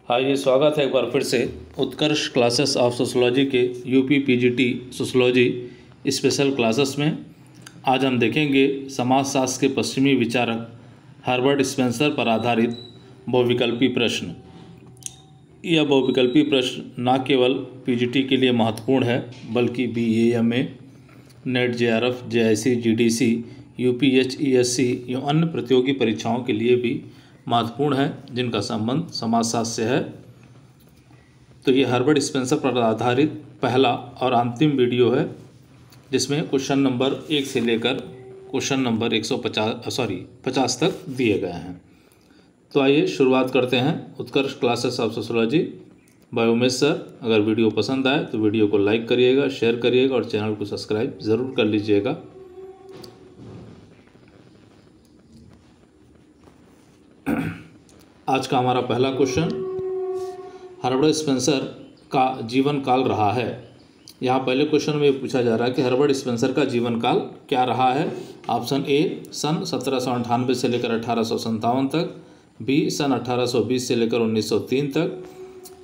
हाँ, ये स्वागत है एक बार फिर से उत्कर्ष क्लासेस ऑफ सोशोलॉजी के UP PGT sociology special classes में। आज हम देखेंगे समाजशास्त्र के पश्चिमी विचारक हर्बर्ट स्पेंसर पर आधारित बहुविकल्पी प्रश्न। यह बहुविकल्पी प्रश्न न केवल पीजीटी के लिए महत्वपूर्ण है बल्कि बीएएमए, नेट, जेआरएफ, जेआईसी, जीडीसी, यूपीएचईएससी एवं अन्य प्रतियोगी परीक्षाओं के लिए भी महत्वपूर्ण है जिनका संबंध समाजशास्त्र से है। तो ये हर्बर्ट स्पेंसर पर आधारित पहला और अंतिम वीडियो है जिसमें क्वेश्चन नंबर 1 से लेकर क्वेश्चन नंबर 50 तक दिए गए हैं। तो आइए शुरुआत करते हैं। Utkarsh classes of sociology by Umesh sir. अगर वीडियो पसंद आए तो वीडियो को लाइक करिएगा, शेयर करिएगा और चैनल को सब्सक्राइब ज़रूर कर लीजिएगा। आज का हमारा पहला क्वेश्चन हर्बर्ट स्पेंसर का जीवन काल रहा है। यहाँ पहले क्वेश्चन में पूछा जा रहा है कि हर्बर्ट स्पेंसर का जीवन काल क्या रहा है। ऑप्शन ए सन 1798 से लेकर 1857 तक, बी सन 1820 से लेकर 1903 तक,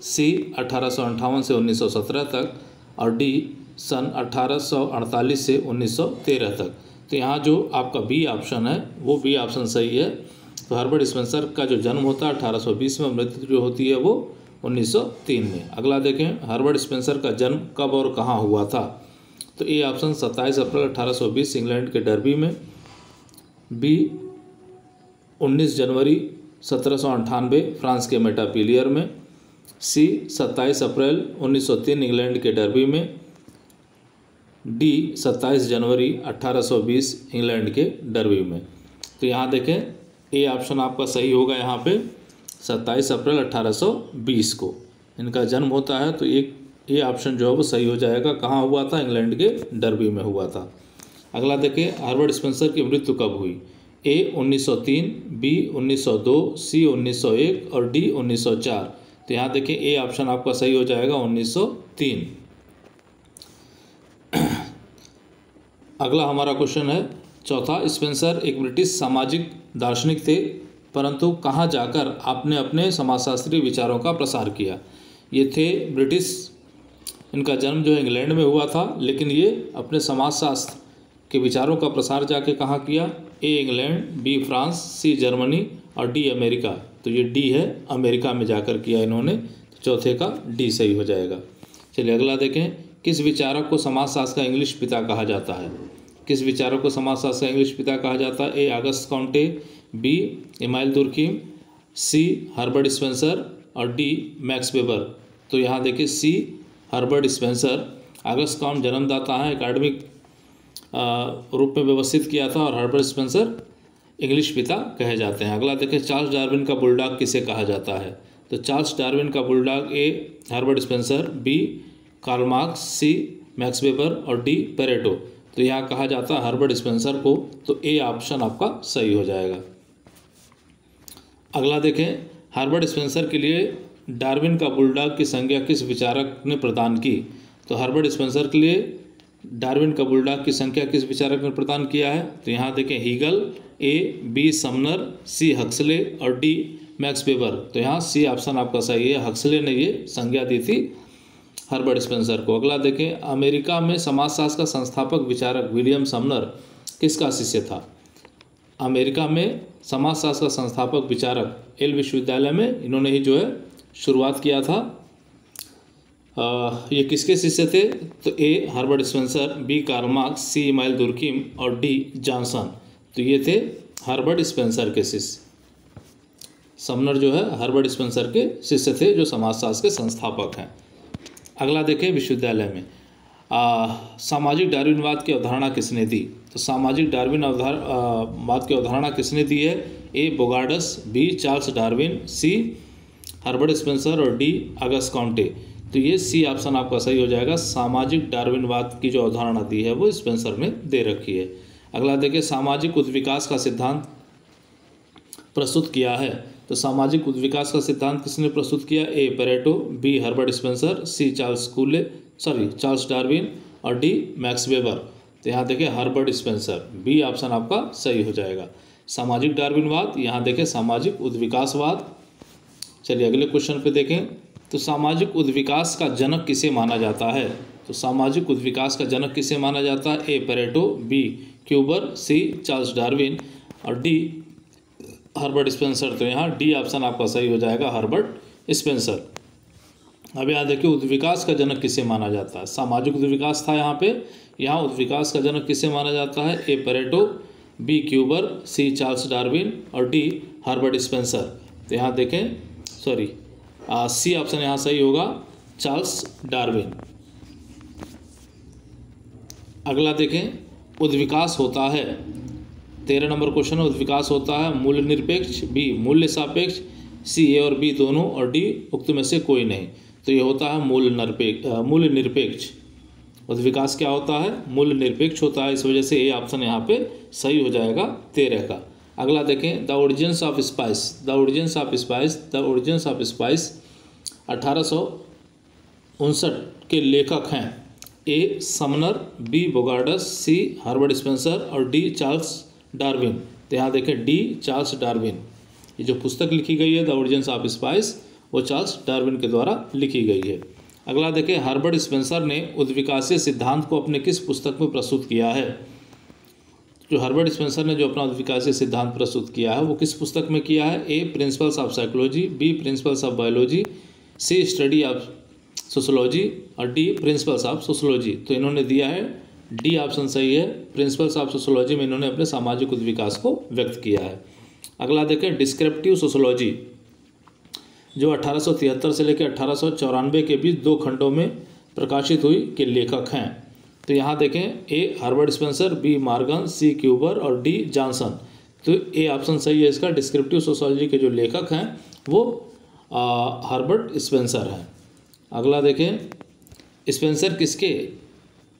सी 1858 से 1917 तक और डी सन 1848 से 1913 तक। तो यहाँ जो आपका बी ऑप्शन है वो बी ऑप्शन सही है। तो हर्बर्ट स्पेंसर का जो जन्म होता है 1820 में, मृत्यु जो होती है वो 1903 में। अगला देखें, हर्बर्ट स्पेंसर का जन्म कब और कहाँ हुआ था। तो ए ऑप्शन 27 अप्रैल 1820 इंग्लैंड के डर्बी में, बी 19 जनवरी 1798 फ्रांस के मेटापिलियर में, सी 27 अप्रैल 1903 इंग्लैंड के डर्बी में, डी 27 जनवरी 1820 इंग्लैंड के डर्बी में। तो यहाँ देखें ए ऑप्शन आपका सही होगा। यहाँ पे 27 अप्रैल 1820 को इनका जन्म होता है। तो एक ए ऑप्शन जो है वो सही हो जाएगा। कहाँ हुआ था? इंग्लैंड के डर्बी में हुआ था। अगला देखिए, हर्बर्ट स्पेंसर की मृत्यु कब हुई। ए 1903, बी 1902, सी 1901 और डी 1904। तो यहाँ देखिए ए ऑप्शन आपका सही हो जाएगा 1903। अगला हमारा क्वेश्चन है चौथा, स्पेंसर एक ब्रिटिश सामाजिक दार्शनिक थे परंतु कहाँ जाकर आपने अपने समाजशास्त्रीय विचारों का प्रसार किया। ये थे ब्रिटिश, इनका जन्म जो है इंग्लैंड में हुआ था लेकिन ये अपने समाजशास्त्र के विचारों का प्रसार जाके कहाँ किया। A England, B France, C Germany और डी अमेरिका। तो ये डी है, अमेरिका में जाकर किया इन्होंने। तो चौथे का डी सही हो जाएगा। चलिए अगला देखें, किस विचारक को समाजशास्त्र का इंग्लिश पिता कहा जाता है। किस विचारक को समाजशास्त्र का इंग्लिश पिता कहा जाता है। ए अगस्त कॉन्टे, बी इमाइल दुर्खिम, सी हर्बर्ट स्पेंसर और डी मैक्स वेबर। तो यहाँ देखिए सी हर्बर्ट स्पेंसर अगस्त कॉन्ट जन्मदाता है, एकेडमिक रूप में व्यवस्थित किया था और हर्बर्ट स्पेंसर इंग्लिश पिता कहे जाते हैं। अगला देखिए, चार्ल्स डार्विन का बुलडॉग किसे कहा जाता है। तो चार्ल्स डार्विन का bulldog A Herbert Spencer, B Karl Marx, C Max Weber और डी पेरेटो। तो यहाँ कहा जाता है हर्बर्ट स्पेंसर को। तो ए ऑप्शन आपका सही हो जाएगा। अगला देखें, हर्बर्ट स्पेंसर के लिए डार्विन का बुलडॉग की संज्ञा किस विचारक ने प्रदान की। तो हर्बर्ट स्पेंसर के लिए डार्विन का बुलडॉग की संख्या किस विचारक ने प्रदान किया है। तो यहाँ देखें Hegel, A B Sumner, C Huxley और डी मैक्स वेबर। तो यहाँ सी ऑप्शन आपका सही है, हक्सले ने ये संज्ञा दी थी हर्बर्ट स्पेंसर को। अगला देखें, अमेरिका में समाजशास्त्र का संस्थापक विचारक विलियम समनर किसका शिष्य था। अमेरिका में समाजशास्त्र का संस्थापक विचारक येल विश्वविद्यालय में इन्होंने ही जो है शुरुआत किया था। ये किसके शिष्य थे। तो A Herbert Spencer, B Karl Marx, C Emile Durkheim और डी जॉनसन। तो ये थे हर्बर्ट स्पेंसर के शिष्य। समनर जो है हर्बर्ट स्पेंसर के शिष्य थे जो समाजशास्त्र के संस्थापक हैं। अगला देखें, विश्वविद्यालय में सामाजिक डार्विनवाद की अवधारणा किसने दी। तो सामाजिक डार्विनवाद की अवधारणा किसने दी है। ए बोगार्डस, बी चार्ल्स डार्विन, सी हर्बर्ट स्पेंसर और डी अगस्त कॉन्टे। तो ये सी ऑप्शन आपका सही हो जाएगा। सामाजिक डार्विनवाद की जो अवधारणा दी है वो स्पेंसर ने दे रखी है। अगला देखिए, सामाजिक उद्विकास का सिद्धांत प्रस्तुत किया है। तो सामाजिक उद्विकास का सिद्धांत किसने प्रस्तुत किया। A Pareto, B Herbert Spencer, C Charles Darwin और डी मैक्स वेबर। तो यहाँ देखिए हर्बर्ट स्पेंसर, बी ऑप्शन आपका सही हो जाएगा। सामाजिक डार्विनवाद, यहाँ देखें सामाजिक उद्विकासवाद, चलिए अगले क्वेश्चन पे देखें। तो सामाजिक उद्विकास का जनक किसे माना जाता है? तो सामाजिक उद्विकास का जनक किसे माना जाता है? ए पेरेटो, बी क्यूबर, सी चार्ल्स डार्विन और डी हर्बर्ट स्पेंसर। तो यहाँ डी ऑप्शन आपका सही हो जाएगा, हर्बर्ट स्पेंसर। अब यहाँ देखिए उद्विकास का जनक किसे माना जाता है? सामाजिक उद्विकास था यहाँ पे, यहाँ उद्विकास का जनक किसे माना जाता है? ए पेरेटो, बी क्यूबर, सी चार्ल्स डार्विन और डी हर्बर्ट स्पेंसर। तो यहाँ देखें सी ऑप्शन यहाँ सही होगा, चार्ल्स डार्विन। अगला देखें उद्विकास होता है, 13 नंबर क्वेश्चन है, उद्विकास होता है मूल्य निरपेक्ष, बी मूल्य सापेक्ष, सी ए और बी दोनों और डी उक्त में से कोई नहीं। तो ये होता है मूल्य निरपेक्ष। उद्विकास क्या होता है? मूल्य निरपेक्ष होता है, इस वजह से ए ऑप्शन यहाँ पे सही हो जाएगा 13 का। अगला देखें the origins of spice. The origins of spice 1859 के लेखक हैं ए समनर, बी बोगार्डस, सी हर्बर्ट स्पेंसर और डी चार्ल्स डार्विन। तो यहाँ देखें डी चार्ल्स डार्विन। ये जो पुस्तक लिखी गई है द ओरिजिन्स ऑफ स्पाइस, वो चार्ल्स डार्विन के द्वारा लिखी गई है। अगला देखें हर्बर्ट स्पेंसर ने उद्विकासीय सिद्धांत को अपने किस पुस्तक में प्रस्तुत किया है? जो हर्बर्ट स्पेंसर ने जो अपना उद्विकासीय सिद्धांत प्रस्तुत किया है वो किस पुस्तक में किया है? A principles of psychology, B principles of biology, C study of sociology और डी प्रिंसिपल्स ऑफ सोशोलॉजी। तो इन्होंने दिया है डी ऑप्शन सही है, प्रिंसिपल्स ऑफ सोशोलॉजी में इन्होंने अपने सामाजिक उद्विकास को व्यक्त किया है। अगला देखें डिस्क्रिप्टिव सोशोलॉजी, जो 1873 से लेकर 1894 के बीच 2 खंडों में प्रकाशित हुई, के लेखक हैं। तो यहाँ देखें ए हर्बर्ट स्पेंसर, बी मार्गन, सी क्यूबर और डी जॉनसन। तो ए ऑप्शन सही है इसका, डिस्क्रिप्टिव सोशोलॉजी के जो लेखक हैं वो हर्बर्ट स्पेंसर हैं। अगला देखें स्पेंसर किसके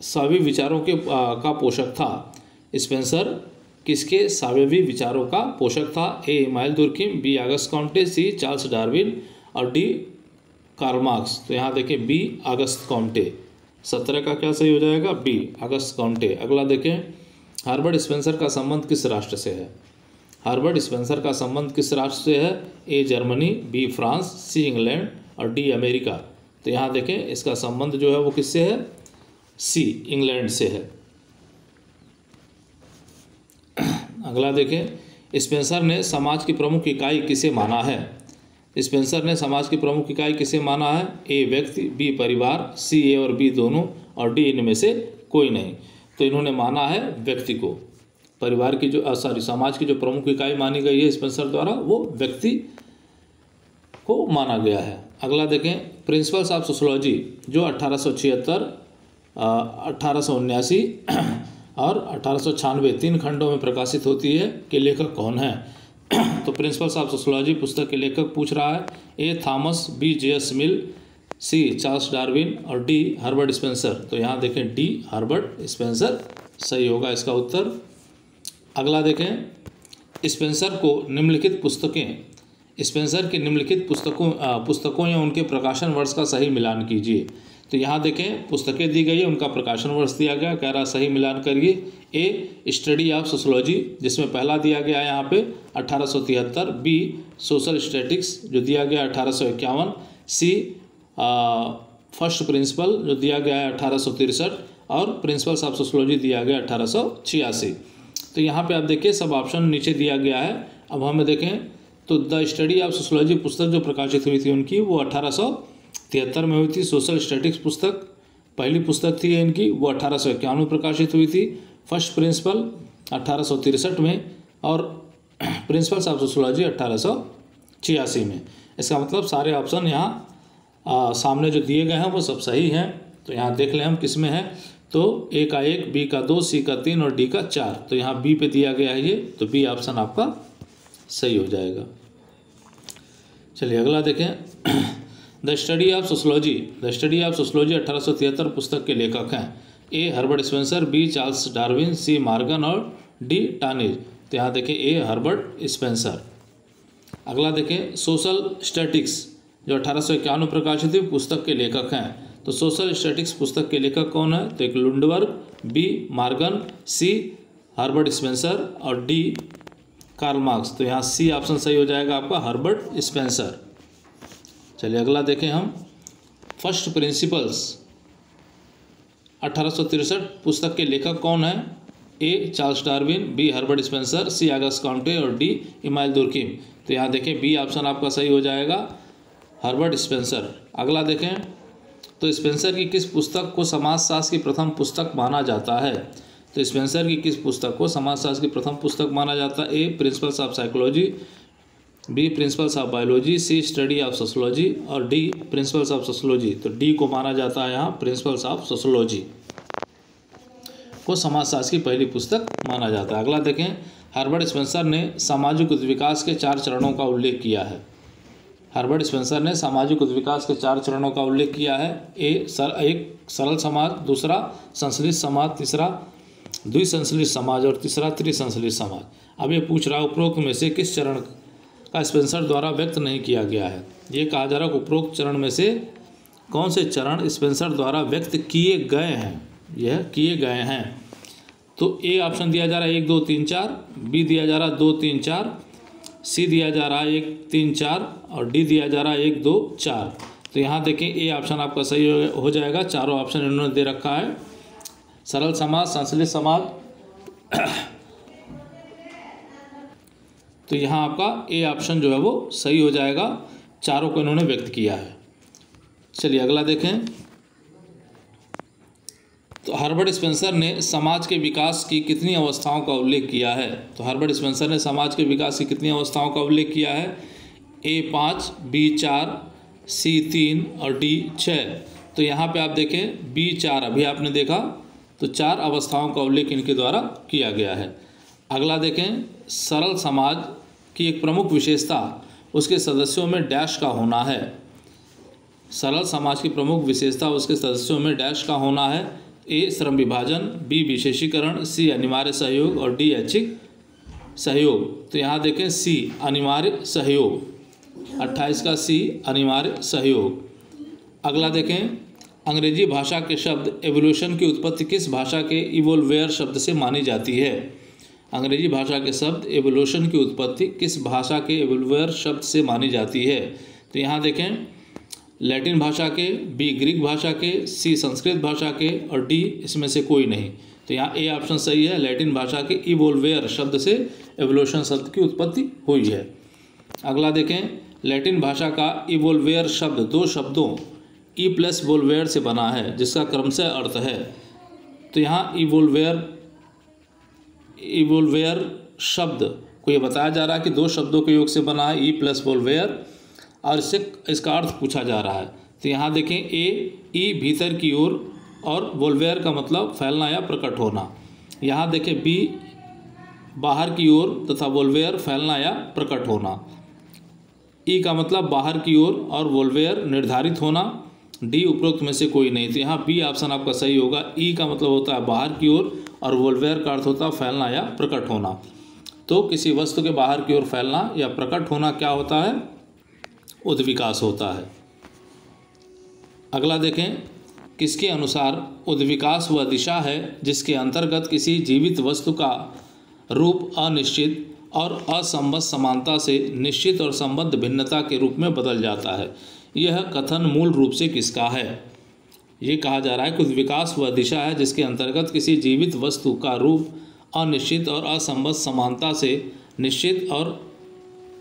सावी विचारों के का पोषक था? स्पेंसर किसके सावेवी विचारों का पोषक था? ए इमाइल दुर्किम, बी अगस्त कॉम्टे, सी चार्ल्स डार्विन और डी कार्ल मार्क्स। तो यहाँ देखें बी अगस्त कॉम्टे। 17 का क्या सही हो जाएगा? बी अगस्त कॉम्टे। अगला देखें हर्बर्ट स्पेंसर का संबंध किस राष्ट्र से है? हर्बर्ट स्पेंसर का संबंध किस राष्ट्र से है? A Germany, B France, C England और डी अमेरिका। तो यहाँ देखें इसका संबंध जो है वो किससे है? सी इंग्लैंड से है। अगला देखें स्पेंसर ने समाज की प्रमुख इकाई किसे माना है? स्पेंसर ने समाज की प्रमुख इकाई किसे माना है? ए व्यक्ति, बी परिवार, सी ए और बी दोनों और डी इनमें से कोई नहीं। तो इन्होंने माना है व्यक्ति को। परिवार की जो समाज की जो प्रमुख इकाई मानी गई है स्पेंसर द्वारा वो व्यक्ति को माना गया है। अगला देखें प्रिंसिपल्स ऑफ सोशोलॉजी, जो 1876, 1879 और 1896 3 खंडों में प्रकाशित होती है, के लेखक कौन है? तो प्रिंसिपल्स ऑफ सोशोलॉजी पुस्तक के लेखक पूछ रहा है ए थॉमस, बी जे.एस. मिल, सी चार्ल्स डार्विन और डी हर्बर्ट स्पेंसर। तो यहाँ देखें डी हर्बर्ट स्पेंसर सही होगा इसका उत्तर। अगला देखें स्पेंसर की निम्नलिखित पुस्तकों या उनके प्रकाशन वर्ष का सही मिलान कीजिए। तो यहाँ देखें पुस्तकें दी गई है, उनका प्रकाशन वर्ष दिया गया, कह रहा सही मिलान करिए। ए स्टडी ऑफ सोशोलॉजी, जिसमें पहला दिया गया है यहाँ पे 1873, बी सोशल स्टैटिक्स जो दिया गया 1851, सी फर्स्ट प्रिंसिपल जो दिया गया है 1863 और प्रिंसिपल्स ऑफ सोशोलॉजी दिया गया 1886। तो यहाँ पे आप देखिए सब ऑप्शन नीचे दिया गया है। अब हमें देखें तो द स्टडी ऑफ सोशोलॉजी पुस्तक जो प्रकाशित हुई थी उनकी वो 1873 में हुई थी। सोशल स्टैटिक्स पुस्तक पहली पुस्तक थी इनकी, वो 1851 में प्रकाशित हुई थी। फर्स्ट प्रिंसिपल 1863 में और प्रिंसिपल्स ऑफ सोशोलॉजी 1886 में। इसका मतलब सारे ऑप्शन यहाँ सामने जो दिए गए हैं वो सब सही हैं। तो यहाँ देख लें हम किस में है, तो ए का 1, बी का 2, सी का 3 और डी का 4। तो यहाँ बी पे दिया गया है ये, तो बी ऑप्शन आपका सही हो जाएगा। चलिए अगला देखें द स्टडी ऑफ सोशोलॉजी 1873 पुस्तक के लेखक हैं A Herbert Spencer, B Charles Darwin, C Morgan और डी टानिज। तो यहाँ देखें ए हर्बर्ट स्पेंसर। अगला देखें सोशल स्टैटिक्स जो 1851 में प्रकाशित हुई पुस्तक के लेखक हैं। तो सोशल स्टैटिक्स पुस्तक के लेखक कौन है? तो एक लुंडबर्ग, बी मार्गन, सी हर्बर्ट स्पेंसर और डी कार्ल मार्क्स। तो यहाँ सी ऑप्शन सही हो जाएगा आपका हर्बर्ट स्पेंसर। चलिए अगला देखें हम। फर्स्ट प्रिंसिपल्स 1863 पुस्तक के लेखक कौन है? A Charles Darwin, B Herbert Spencer, C Auguste Comte और डी इमानुएल दुर्कीम। तो यहाँ देखें बी ऑप्शन आपका सही हो जाएगा, हर्बर्ट स्पेंसर। अगला देखें, तो स्पेंसर की किस पुस्तक को समाजशास्त्र की प्रथम पुस्तक माना जाता है? तो स्पेंसर की किस पुस्तक को समाजशास्त्र की प्रथम पुस्तक माना जाता है? A principles of psychology, B principles of biology, C study of sociology और डी प्रिंसिपल्स ऑफ सोशोलॉजी। तो डी को माना जाता है यहाँ प्रिंसिपल्स ऑफ सोशोलॉजी को समाजशास्त्र की पहली पुस्तक माना जाता है। अगला देखें, हर्बर्ट स्पेंसर ने सामाजिक विकास के 4 चरणों का उल्लेख किया है। हर्बर्ट स्पेंसर ने सामाजिक विकास के 4 चरणों का उल्लेख किया है। एक सरल समाज, दूसरा संश्लिष्ट समाज, तीसरा द्विसंश्लिष्ट समाज और तीसरा त्रिसंश्लिष्ट समाज। अब ये पूछ रहा है उपरोक्त में से किस चरण का स्पेंसर द्वारा व्यक्त नहीं किया गया है? ये कहा जा रहा है उपरोक्त चरण में से कौन से चरण स्पेंसर द्वारा व्यक्त किए गए हैं? यह किए गए हैं। तो ए ऑप्शन दिया जा रहा है 1 2 3 4, बी दिया जा रहा है 2 3 4, सी दिया जा रहा है 1 3 4 और डी दिया जा रहा है 1 2 4। तो यहाँ देखें ए ऑप्शन आपका सही हो जाएगा। चारों ऑप्शन इन्होंने दे रखा है, सरल समाज, संश्लिष्ट समाज। तो यहाँ आपका ए ऑप्शन जो है वो सही हो जाएगा, चारों को इन्होंने व्यक्त किया है। चलिए अगला देखें, तो हर्बर्ट स्पेंसर ने समाज के विकास की कितनी अवस्थाओं का उल्लेख किया है? तो हर्बर्ट स्पेंसर ने समाज के विकास की कितनी अवस्थाओं का उल्लेख किया है? ए 5, बी 4, सी 3 और डी 6। तो यहाँ पे आप देखें बी 4 अभी आपने देखा, तो 4 अवस्थाओं का उल्लेख इनके द्वारा किया गया है। अगला देखें, सरल समाज की एक प्रमुख विशेषता उसके सदस्यों में डैश का होना है। सरल समाज की प्रमुख विशेषता उसके सदस्यों में डैश का होना है। ए श्रम विभाजन, बी विशेषीकरण, सी अनिवार्य सहयोग और डी ऐच्छिक सहयोग। तो यहाँ देखें सी अनिवार्य सहयोग, 28 का सी अनिवार्य सहयोग। अगला देखें, अंग्रेजी भाषा के शब्द एवोल्यूशन की उत्पत्ति किस भाषा के इवोल्वेयर शब्द से मानी जाती है? अंग्रेजी भाषा के शब्द एवोल्यूशन की उत्पत्ति किस भाषा के इवोल्वेयर शब्द से मानी जाती है? तो यहाँ देखें लैटिन भाषा के, बी ग्रीक भाषा के, सी संस्कृत भाषा के और डी इसमें से कोई नहीं। तो यहाँ ए ऑप्शन सही है, लैटिन भाषा के इवोल्वेयर शब्द से एवोल्यूशन शब्द की उत्पत्ति हुई है। अगला देखें, लैटिन भाषा का इवोल्वेयर शब्द 2 शब्दों ई प्लस वोल्वेयर से बना है जिसका क्रमशः अर्थ है। तो यहाँ इवोल्वेयर शब्द को ये बताया जा रहा है कि 2 शब्दों के योग से बना है, ई प्लस वोल्वेयर, और इसका अर्थ पूछा जा रहा है। तो यहाँ देखें ई भीतर की ओर और वोल्वेयर का मतलब फैलना या प्रकट होना। यहाँ देखें बी बाहर की ओर तथा वोल्वेयर फैलना या प्रकट होना। ई का मतलब बाहर की ओर और वोल्वेयर निर्धारित होना। डी उपरोक्त में से कोई नहीं। तो यहाँ बी ऑप्शन आपका सही होगा। ई का मतलब होता है बाहर की ओर और वोल्वेयर का अर्थ होता है फैलना या प्रकट होना। तो किसी वस्तु के बाहर की ओर फैलना या प्रकट होना क्या होता है? उद्विकास होता है। अगला देखें, किसके अनुसार उद्विकास वह दिशा है जिसके अंतर्गत किसी जीवित वस्तु का रूप अनिश्चित और असंबद्ध समानता से निश्चित और संबद्ध भिन्नता के रूप में बदल जाता है? यह कथन मूल रूप से किसका है? ये कहा जा रहा है कि उद्विकास वह दिशा है जिसके अंतर्गत किसी जीवित वस्तु का रूप अनिश्चित और असंबद्ध समानता से निश्चित और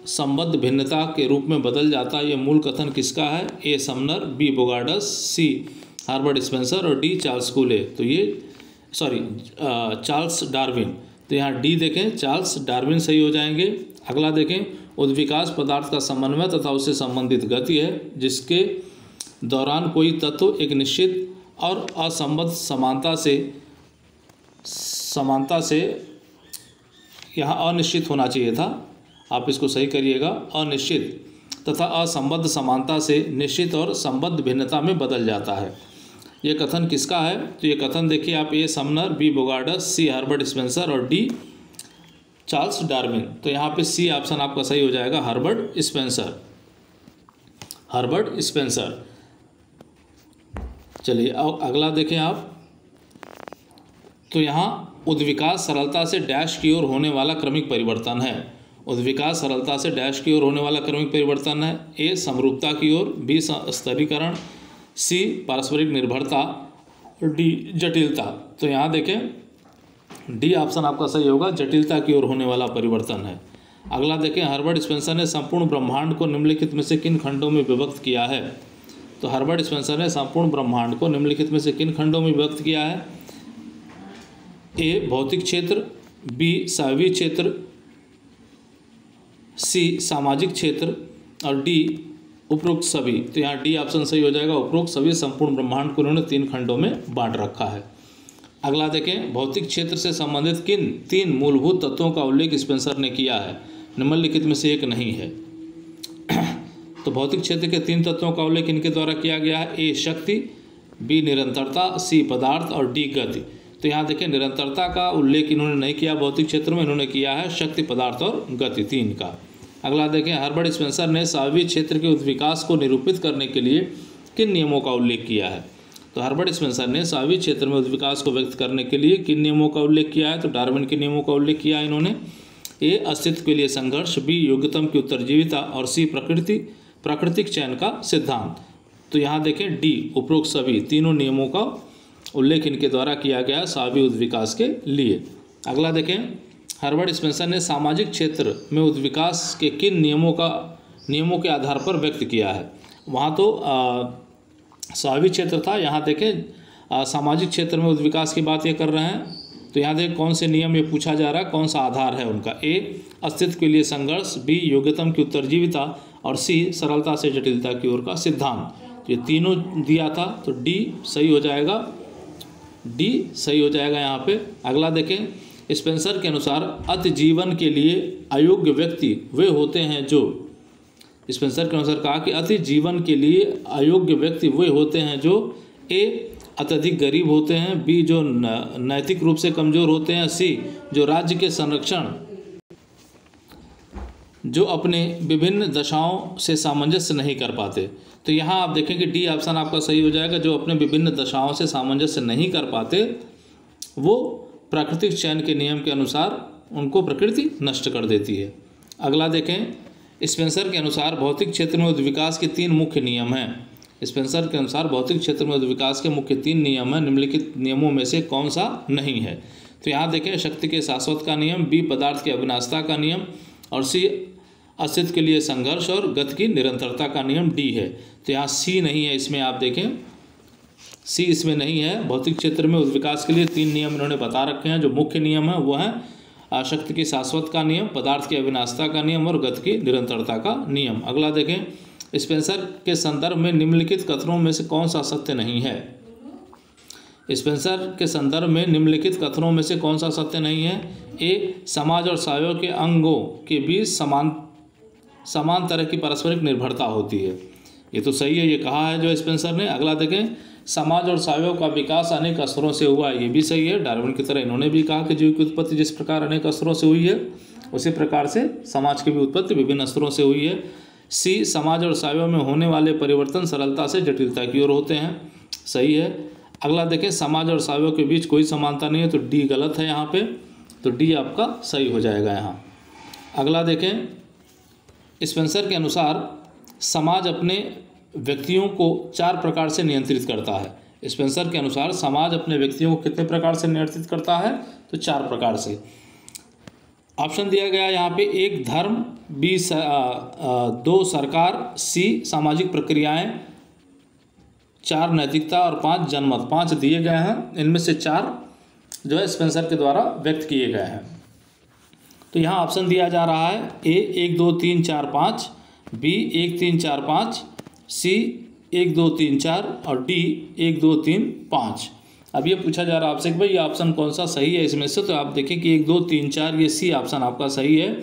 संबद्ध भिन्नता के रूप में बदल जाता है। ये मूल कथन किसका है? ए समनर, बी बोगार्डस, सी हर्बर्ट स्पेंसर और डी चार्ल्स कूले। तो ये चार्ल्स डार्विन। तो यहाँ डी देखें, चार्ल्स डार्विन सही हो जाएंगे। अगला देखें, उद्विकास पदार्थ का समन्वय तथा उससे संबंधित गति है जिसके दौरान कोई तत्व एक निश्चित और असंबद्ध समानता से यहाँ अनिश्चित होना चाहिए था, आप इसको सही करिएगा, अनिश्चित तथा असंबद्ध समानता से निश्चित और संबद्ध भिन्नता में बदल जाता है। ये कथन किसका है? तो ये कथन देखिए आप, ए समनर, बी बोगार्डस, सी हर्बर्ट स्पेंसर और डी चार्ल्स डार्विन। तो यहाँ पे सी ऑप्शन आपका सही हो जाएगा, हर्बर्ट स्पेंसर। Herbert Spencer. चलिए अगला देखें आप, तो यहाँ उद्विकास सरलता से डैश की ओर होने वाला क्रमिक परिवर्तन है। उद्विकास सरलता से डैश की ओर होने वाला क्रमिक परिवर्तन है। ए समरूपता की ओर, बी स्तरीकरण, सी पारस्परिक निर्भरता, डी जटिलता। तो यहाँ देखें डी ऑप्शन आपका सही होगा, जटिलता की ओर होने वाला परिवर्तन है। अगला देखें, हर्बर्ट स्पेंसर ने संपूर्ण ब्रह्मांड को निम्नलिखित में से किन खंडों में विभक्त किया है। तो हर्बर्ट स्पेंसर ने संपूर्ण ब्रह्मांड को निम्नलिखित में से किन खंडों में विभक्त किया है। ए भौतिक क्षेत्र, बी साइवी क्षेत्र, सी सामाजिक क्षेत्र और डी उपरोक्त सभी। तो यहाँ डी ऑप्शन सही हो जाएगा, उपरोक्त सभी संपूर्ण ब्रह्मांड को उन्होंने 3 खंडों में बांट रखा है। अगला देखें, भौतिक क्षेत्र से संबंधित किन 3 मूलभूत तत्वों का उल्लेख स्पेंसर ने किया है, निम्नलिखित में से एक नहीं है। तो भौतिक क्षेत्र के 3 तत्वों का उल्लेख इनके द्वारा किया गया है। ए शक्ति, बी निरंतरता, सी पदार्थ और डी गति। तो यहाँ देखें निरंतरता का उल्लेख इन्होंने नहीं किया भौतिक क्षेत्र में, इन्होंने किया है शक्ति, पदार्थ और गति 3 का। अगला देखें, हर्बर्ट स्पेंसर ने साइवी क्षेत्र के उद्विकास को निरूपित करने के लिए किन नियमों का उल्लेख किया है। तो हर्बर्ट स्पेंसर ने साइवी क्षेत्र में उद्विकास को व्यक्त करने के लिए किन नियमों का उल्लेख किया है। तो डार्विन के नियमों का उल्लेख किया है इन्होंने। ए अस्तित्व के लिए संघर्ष, बी योग्यतम की उत्तरजीविता और सी प्राकृतिक चयन का सिद्धांत। तो यहाँ देखें डी उपरोक्त सभी तीनों नियमों का उल्लेख इनके द्वारा किया गया साइवी उद्विकास के लिए। अगला देखें, हर्बर्ट स्पेंसर ने सामाजिक क्षेत्र में उद्विकास के किन नियमों के आधार पर व्यक्त किया है। वहाँ तो साइवी क्षेत्र था, यहाँ देखें सामाजिक क्षेत्र में उद्विकास की बात ये कर रहे हैं। तो यहाँ देखें कौन से नियम ये पूछा जा रहा है, कौन सा आधार है उनका। ए अस्तित्व के लिए संघर्ष, बी योग्यतम की उत्तरजीविता और सी सरलता से जटिलता की ओर का सिद्धांत। ये तीनों दिया था, तो डी सही हो जाएगा, डी सही हो जाएगा यहाँ पे। अगला देखें, स्पेंसर के अनुसार अति जीवन के लिए अयोग्य व्यक्ति वे होते हैं जो, स्पेंसर के अनुसार कहा कि अति जीवन के लिए अयोग्य व्यक्ति वे होते हैं जो ए अत्यधिक गरीब होते हैं, बी जो नैतिक रूप से कमज़ोर होते हैं, सी जो राज्य के संरक्षण जो अपने विभिन्न दशाओं से सामंजस्य नहीं कर पाते। तो यहाँ आप देखें कि डी ऑप्शन आपका सही हो जाएगा, जो अपने विभिन्न दशाओं से सामंजस्य नहीं कर पाते वो प्राकृतिक चयन के नियम के अनुसार उनको प्रकृति नष्ट कर देती है। अगला देखें, स्पेंसर के अनुसार भौतिक क्षेत्र में उद्विकास के 3 मुख्य नियम हैं। स्पेंसर के अनुसार भौतिक क्षेत्र में उद्विकास के मुख्य 3 नियम हैं, निम्नलिखित नियमों में से कौन सा नहीं है। तो यहाँ देखें शक्ति के शाश्वत का नियम, बी पदार्थ की अविनाशता का नियम और सी अस्तित्व के लिए संघर्ष और गति की निरंतरता का नियम, डी है। तो यहाँ सी नहीं है, इसमें आप देखें सी इसमें नहीं है। भौतिक क्षेत्र में उद्विकास के लिए 3 नियम इन्होंने बता रखे हैं। जो मुख्य नियम है वो है शक्ति की शाश्वत का नियम, पदार्थ की अविनाशता का नियम और गति की निरंतरता का नियम। अगला देखें, स्पेंसर के संदर्भ में निम्नलिखित कथनों में से कौन सा सत्य नहीं है। स्पेंसर के संदर्भ में निम्नलिखित कथनों में से कौन सा सत्य नहीं है। ए समाज और सावयव के अंगों के बीच समान तरह की पारस्परिक निर्भरता होती है। ये तो सही है, ये कहा है जो स्पेंसर ने। अगला देखें, समाज और सावयव का विकास अनेक स्तरों से हुआ है, ये भी सही है। डार्विन की तरह इन्होंने भी कहा कि जीव की उत्पत्ति जिस प्रकार अनेक स्तरों से हुई है उसी प्रकार से समाज की भी उत्पत्ति विभिन्न स्तरों से हुई है। सी समाज और सावयव में होने वाले परिवर्तन सरलता से जटिलता की ओर होते हैं, सही है। अगला देखें, समाज और सावयव के बीच कोई समानता नहीं है, तो डी गलत है यहाँ पे, तो डी आपका सही हो जाएगा यहाँ। अगला देखें, स्पेंसर के अनुसार समाज अपने व्यक्तियों को 4 प्रकार से नियंत्रित करता है। स्पेंसर के अनुसार समाज अपने व्यक्तियों को कितने प्रकार से नियंत्रित करता है, तो 4 प्रकार से। ऑप्शन दिया गया यहाँ पे, 1 धर्म, बी 2 सरकार, सी सामाजिक प्रक्रियाएं, 4 नैतिकता और 5 जनमत। 5 दिए गए हैं, इनमें से 4 जो है स्पेंसर के द्वारा व्यक्त किए गए हैं। तो यहाँ ऑप्शन दिया जा रहा है ए 1 2 3 4 5, बी 1 3 4 5, सी 1 2 3 4 और डी 1 2 3 5। अब ये पूछा जा रहा है आपसे कि भाई ये ऑप्शन कौन सा सही है इसमें से। तो आप देखें कि 1 2 3 4 ये सी ऑप्शन आपका सही है।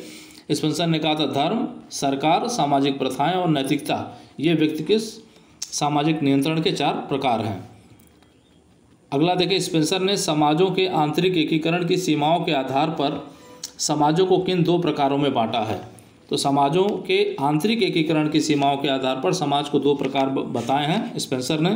स्पेंसर ने कहा था धर्म, सरकार, सामाजिक प्रथाएं और नैतिकता ये व्यक्ति के सामाजिक नियंत्रण के 4 प्रकार हैं। अगला देखें, स्पेंसर ने समाजों के आंतरिक एकीकरण की सीमाओं के आधार पर समाजों को किन 2 प्रकारों में बांटा है। तो समाजों के आंतरिक एकीकरण की सीमाओं के आधार पर समाज को 2 प्रकार बताए हैं स्पेंसर ने।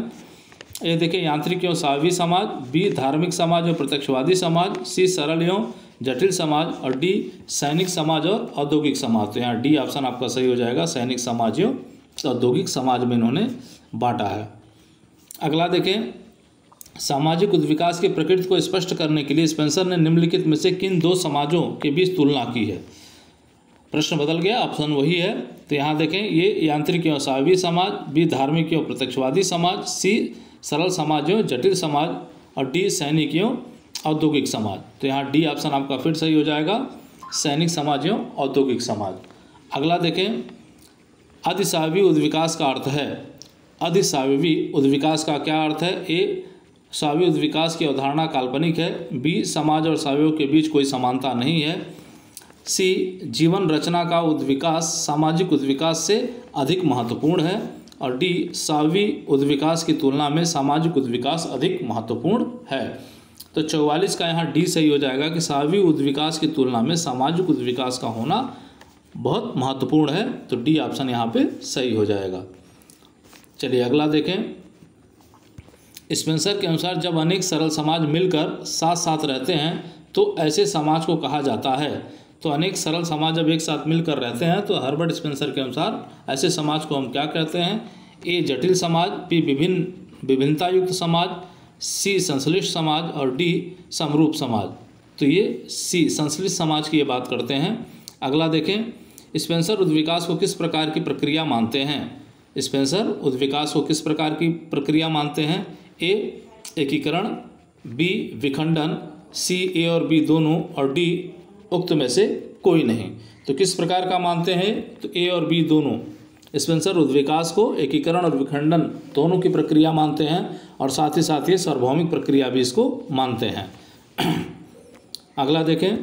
ये देखिए, यांत्रिक एवं सावी समाज, बी धार्मिक समाज और प्रत्यक्षवादी समाज, सी सरल एवं जटिल समाज, और डी सैनिक समाज और औद्योगिक समाज। तो यहाँ डी ऑप्शन आपका सही हो जाएगा, सैनिक समाज और औद्योगिक समाज में इन्होंने बांटा है। अगला देखें, सामाजिक उद्विकास की प्रकृति को स्पष्ट करने के लिए स्पेंसर ने निम्नलिखित में से किन दो समाजों के बीच तुलना की है। प्रश्न बदल गया, ऑप्शन वही है। तो यहाँ देखें, ये यांत्रिक एवं स्वाभाविक समाज, बी धार्मिक एवं प्रत्यक्षवादी समाज, सी सरल समाज एवं जटिल समाज, और डी सैनिक एवं औद्योगिक समाज। तो यहाँ डी ऑप्शन आपका फिर सही हो जाएगा, सैनिक समाज एवं औद्योगिक समाज। अगला देखें, अधिशावी उद्विकास का अर्थ है। अधिशावी उद्विकास का क्या अर्थ है। ए स्वाभाविक उद्विकास की अवधारणा काल्पनिक है, बी समाज और स्वाभाविकों के बीच कोई समानता नहीं है, सी जीवन रचना का उद्विकास सामाजिक उद्विकास से अधिक महत्वपूर्ण है, और डी स्वाभाविक उद्विकास की तुलना में सामाजिक उद्विकास अधिक महत्वपूर्ण है। तो 44 का यहाँ डी सही हो जाएगा कि स्वाभाविक उद्विकास की तुलना में सामाजिक उद्विकास का होना बहुत महत्वपूर्ण है। तो डी ऑप्शन यहाँ पे सही हो जाएगा। चलिए अगला देखें, स्पेंसर के अनुसार जब अनेक सरल समाज मिलकर साथ साथ रहते हैं तो ऐसे समाज को कहा जाता है। तो अनेक सरल समाज जब एक साथ मिलकर रहते हैं तो हर्बर्ट स्पेंसर के अनुसार ऐसे समाज को हम क्या कहते हैं। ए जटिल समाज, बी विभिन्नता युक्त समाज, सी संश्लिष्ट समाज, और डी समरूप समाज। तो ये सी संश्लिष्ट समाज की ये बात करते हैं। अगला देखें, स्पेंसर उद्विकास को किस प्रकार की प्रक्रिया मानते हैं। स्पेंसर उद्विकास को किस प्रकार की प्रक्रिया मानते हैं। ए एकीकरण, बी विखंडन, सी ए और बी दोनों, और डी उक्त में से कोई नहीं। तो किस प्रकार का मानते हैं। तो ए और बी दोनों। स्पेंसर उद्विकास को एकीकरण और विखंडन दोनों की प्रक्रिया मानते हैं, और साथ ही ये सार्वभौमिक प्रक्रिया भी इसको मानते हैं। अगला देखें,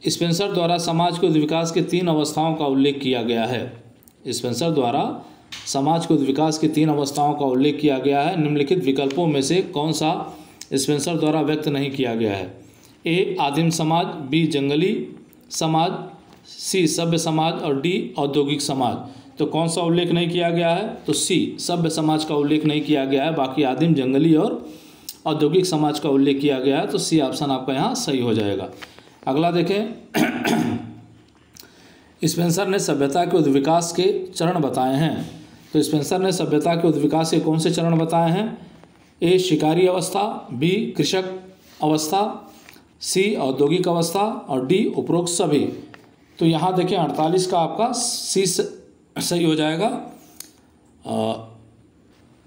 स्पेंसर द्वारा समाज के उद्विकास के 3 अवस्थाओं का उल्लेख किया गया है। स्पेंसर द्वारा समाज के उद्विकास की 3 अवस्थाओं का उल्लेख किया गया है। निम्नलिखित विकल्पों में से कौन सा स्पेंसर द्वारा व्यक्त नहीं किया गया है। ए आदिम समाज, बी जंगली समाज, सी सभ्य समाज, और डी औद्योगिक समाज। तो कौन सा उल्लेख नहीं किया गया है। तो सी सभ्य समाज का उल्लेख नहीं किया गया है, बाकी आदिम, जंगली और औद्योगिक समाज का उल्लेख किया गया है। तो सी ऑप्शन आपका यहाँ सही हो जाएगा। अगला देखें, स्पेंसर ने सभ्यता के उद्विकास के चरण बताए हैं। तो स्पेंसर ने सभ्यता के उद्विकास के कौन से चरण बताए हैं। ए शिकारी अवस्था, बी कृषक अवस्था, सी औद्योगिक अवस्था, और डी उपरोक्त सभी। तो यहाँ देखें 48 का आपका सी सही हो जाएगा।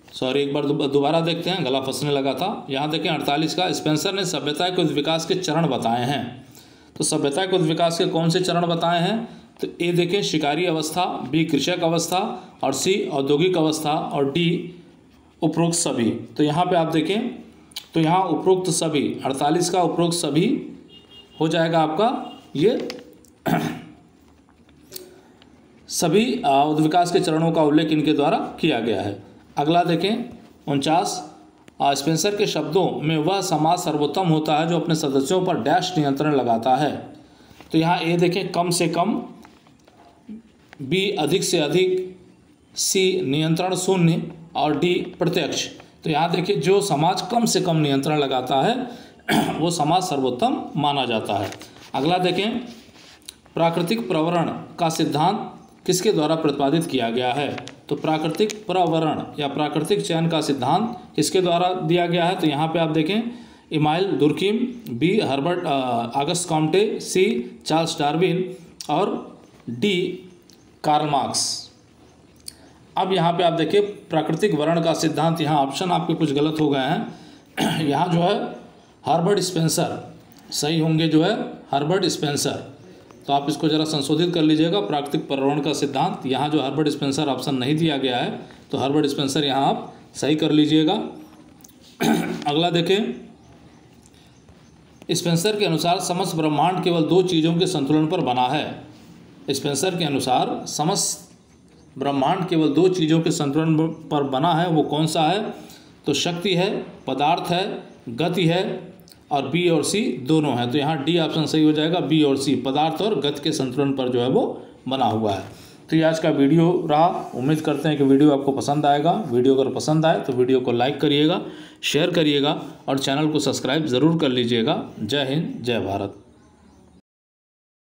सॉरी, एक बार दोबारा देखते हैं, गला फंसने लगा था। यहाँ देखें 48 का, स्पेंसर ने सभ्यता के उद्विकास के चरण बताए हैं। तो सभ्यता के उद्विकास के कौन से चरण बताए हैं। तो ए देखें शिकारी अवस्था, बी कृषक अवस्था, और सी औद्योगिक अवस्था, और डी उपरोक्त सभी। तो यहाँ पे आप देखें, तो यहाँ उपरोक्त सभी 48 का उपरोक्त सभी हो जाएगा आपका ये सभी उद्विकास के चरणों का उल्लेख इनके द्वारा किया गया है। अगला देखें 49, स्पेंसर के शब्दों में वह समाज सर्वोत्तम होता है जो अपने सदस्यों पर डैश नियंत्रण लगाता है। तो यहाँ ए देखें कम से कम, बी अधिक से अधिक, सी नियंत्रण शून्य, और डी प्रत्यक्ष। तो यहाँ देखिए जो समाज कम से कम नियंत्रण लगाता है वो समाज सर्वोत्तम माना जाता है। अगला देखें, प्राकृतिक प्रवरण का सिद्धांत किसके द्वारा प्रतिपादित किया गया है। तो प्राकृतिक प्रवरण या प्राकृतिक चयन का सिद्धांत किसके द्वारा दिया गया है। तो यहाँ पे आप देखें Emile Durkheim, B Herbert Auguste Comte, C Charles Darwin, और डी कार्ल मार्क्स। अब यहाँ पे आप देखिए प्राकृतिक वर्ण का सिद्धांत, यहाँ ऑप्शन आपके कुछ गलत हो गए हैं। यहाँ जो है हर्बर्ट स्पेंसर सही होंगे, जो है हर्बर्ट स्पेंसर। तो आप इसको ज़रा संशोधित कर लीजिएगा, प्राकृतिक प्रवरण का सिद्धांत। यहाँ जो हर्बर्ट स्पेंसर ऑप्शन नहीं दिया गया है, तो हर्बर्ट स्पेंसर यहाँ आप सही कर लीजिएगा। अगला देखें, स्पेंसर के अनुसार समस्त ब्रह्मांड केवल 2 चीज़ों के संतुलन पर बना है। स्पेंसर के अनुसार समस्त ब्रह्मांड केवल 2 चीज़ों के संतुलन पर बना है, वो कौन सा है। तो शक्ति है, पदार्थ है, गति है, और बी और सी दोनों हैं। तो यहाँ डी ऑप्शन सही हो जाएगा, बी और सी पदार्थ और गति के संतुलन पर जो है वो बना हुआ है। तो ये आज का वीडियो रहा। उम्मीद करते हैं कि वीडियो आपको पसंद आएगा। वीडियो अगर पसंद आए तो वीडियो को लाइक करिएगा, शेयर करिएगा, और चैनल को सब्सक्राइब ज़रूर कर लीजिएगा। जय हिंद, जय भारत।